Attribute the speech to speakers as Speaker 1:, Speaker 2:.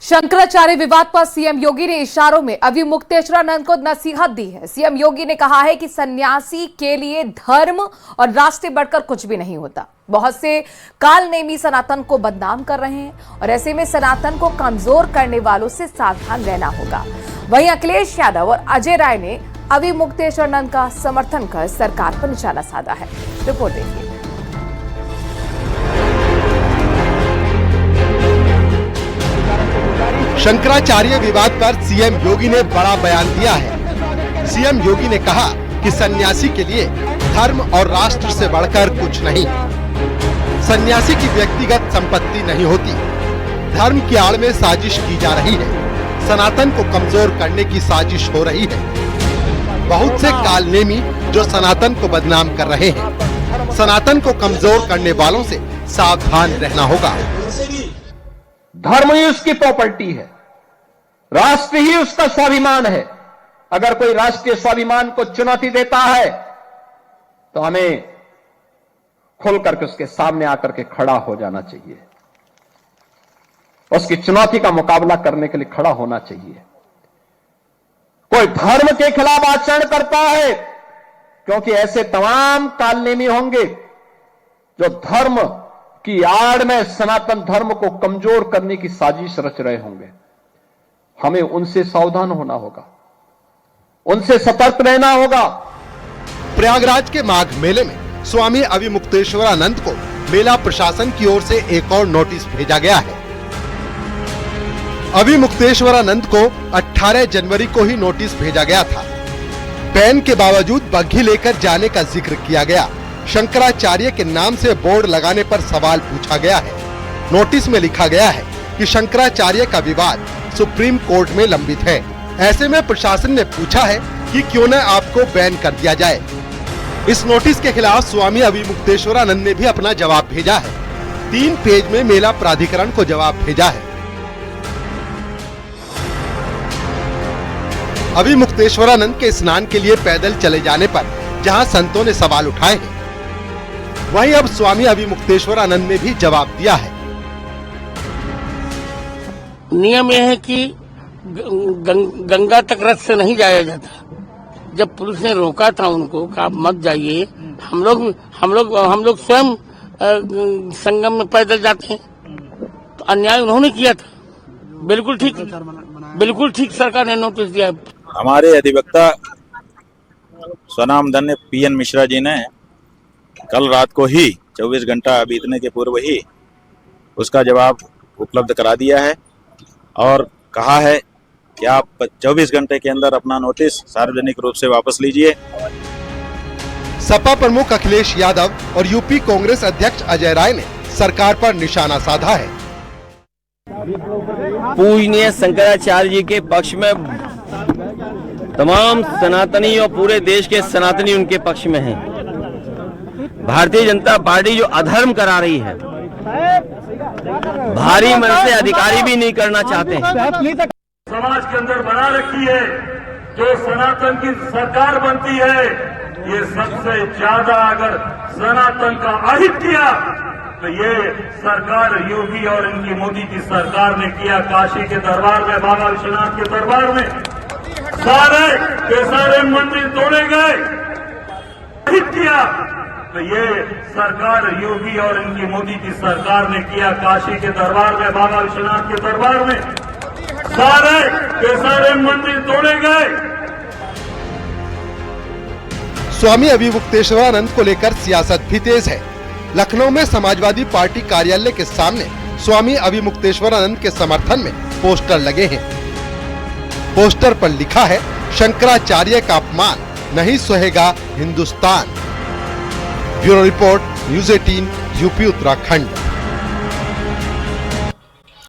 Speaker 1: शंकराचार्य विवाद पर सीएम योगी ने इशारों में अविमुक्तेश्वरानंद को नसीहत दी है। सीएम योगी ने कहा है कि सन्यासी के लिए धर्म और राष्ट्र बढ़कर कुछ भी नहीं होता। बहुत से कालनेमी सनातन को बदनाम कर रहे हैं और ऐसे में सनातन को कमजोर करने वालों से सावधान रहना होगा। वहीं अखिलेश यादव और अजय राय ने अविमुक्तेश्वरानंद का समर्थन कर सरकार पर निशाना साधा है। रिपोर्ट देखिए।
Speaker 2: शंकराचार्य विवाद पर सीएम योगी ने बड़ा बयान दिया है। सीएम योगी ने कहा कि सन्यासी के लिए धर्म और राष्ट्र से बढ़कर कुछ नहीं। सन्यासी की व्यक्तिगत संपत्ति नहीं होती। धर्म की आड़ में साजिश की जा रही है। सनातन को कमजोर करने की साजिश हो रही है। बहुत से कालनेमी जो सनातन को बदनाम कर रहे हैं। सनातन को कमजोर करने वालों से सावधान रहना होगा।
Speaker 3: धर्म ही उसकी प्रॉपर्टी है, राष्ट्र ही उसका स्वाभिमान है। अगर कोई राष्ट्रीय स्वाभिमान को चुनौती देता है तो हमें खुल करके उसके सामने आकर के खड़ा हो जाना चाहिए। उसकी चुनौती का मुकाबला करने के लिए खड़ा होना चाहिए। कोई धर्म के खिलाफ आचरण करता है, क्योंकि ऐसे तमाम कालनेमी होंगे जो धर्म की आड़ में सनातन धर्म को कमजोर करने की साजिश रच रहे होंगे। हमें उनसे सावधान होना होगा, उनसे सतर्क रहना होगा।
Speaker 2: प्रयागराज के माघ मेले में स्वामी अविमुक्तेश्वरानंद को मेला प्रशासन की ओर से एक और नोटिस भेजा गया है। अविमुक्तेश्वरानंद को 18 जनवरी को ही नोटिस भेजा गया था। बैन के बावजूद बग्घी लेकर जाने का जिक्र किया गया। शंकराचार्य के नाम से बोर्ड लगाने पर सवाल पूछा गया है। नोटिस में लिखा गया है कि शंकराचार्य का विवाद सुप्रीम कोर्ट में लंबित है। ऐसे में प्रशासन ने पूछा है कि क्यों न आपको बैन कर दिया जाए। इस नोटिस के खिलाफ स्वामी अविमुक्तेश्वरानंद ने भी अपना जवाब भेजा है। 3 पेज में मेला प्राधिकरण को जवाब भेजा है। अविमुक्तेश्वरानंद के स्नान के लिए पैदल चले जाने पर जहां संतों ने सवाल उठाए हैं, वहीं अब स्वामी अविमुक्तेश्वरानंद ने भी जवाब दिया है।
Speaker 4: नियम यह है कि गंगा तक रथ से नहीं जाया जाता। जब पुलिस ने रोका था उनको कि आप मत जाइए, हम लोग स्वयं संगम में पैदल जाते हैं, तो अन्याय उन्होंने किया था। बिल्कुल ठीक सरकार ने नोटिस दिया।
Speaker 5: हमारे अधिवक्ता स्वनामधन्य पीएन मिश्रा जी ने कल रात को ही 24 घंटा बीतने के पूर्व ही उसका जवाब उपलब्ध करा दिया है और कहा है कि आप 24 घंटे के अंदर अपना नोटिस सार्वजनिक रूप से वापस लीजिए।
Speaker 2: सपा प्रमुख अखिलेश यादव और यूपी कांग्रेस अध्यक्ष अजय राय ने सरकार पर निशाना साधा है।
Speaker 6: पूजनीय शंकराचार्य जी के पक्ष में तमाम सनातनी और पूरे देश के सनातनी उनके पक्ष में हैं। भारतीय जनता पार्टी जो अधर्म करा रही है, भारी मन से अधिकारी भी नहीं करना चाहते हैं।
Speaker 7: समाज के अंदर बना रखी है। जो सनातन की सरकार बनती है, ये सबसे ज्यादा अगर सनातन का अहित किया तो ये सरकार योगी और इनकी मोदी की सरकार ने किया। काशी के दरबार में, बाबा विश्वनाथ के दरबार में सारे के सारे मंदिर तोड़े गए। अहित किया तो ये सरकार योगी और इनकी मोदी की सरकार ने किया। काशी के दरबार में, बाबा विश्वनाथ के दरबार में सारे के सारे मंदिर तोड़े गए।
Speaker 2: स्वामी अविमुक्तेश्वरानंद को लेकर सियासत भी तेज है। लखनऊ में समाजवादी पार्टी कार्यालय के सामने स्वामी अविमुक्तेश्वरानंद के समर्थन में पोस्टर लगे हैं। पोस्टर पर लिखा है, शंकराचार्य का अपमान नहीं सहेगा Hindustan. Bureau report, news 18, UP Uttarakhand.